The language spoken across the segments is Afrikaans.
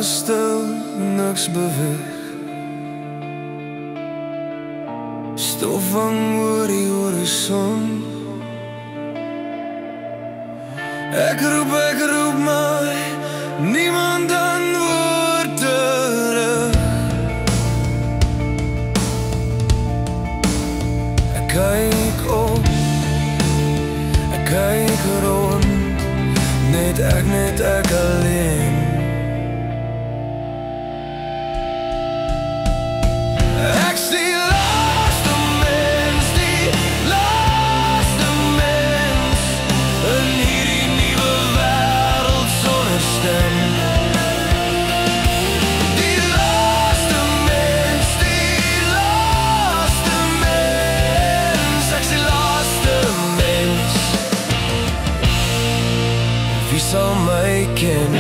alles stil, niks beweeg. Stof hang oor die horison. Ek roep my, niemand antwoord terug. Ek kyk op, ek kyk rond, net ek alleen. Ek sien laaste mens, die laaste mens in hierdie nuwe wêreld sonder stem. Die laaste mens, ek sien laaste mens. Wie sal my ken?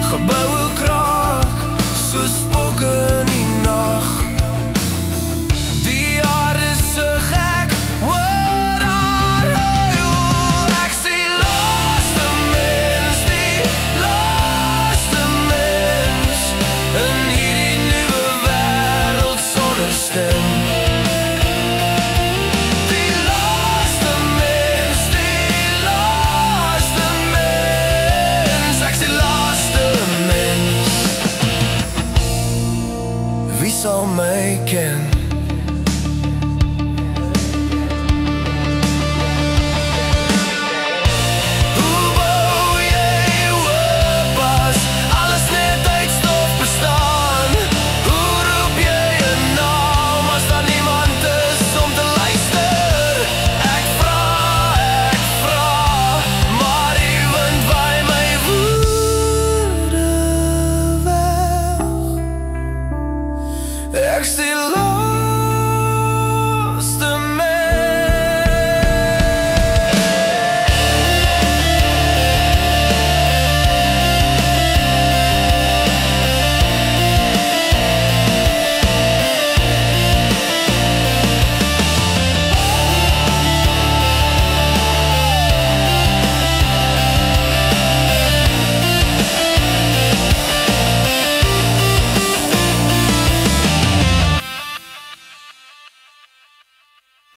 Gebouwe kraak, soos spokke in die nacht. Die aarde so gek, wat haar huil. Ek sien laaste mens, die laaste mens in hierdie nuwe wêreld sonder stem. Wie sal my ken?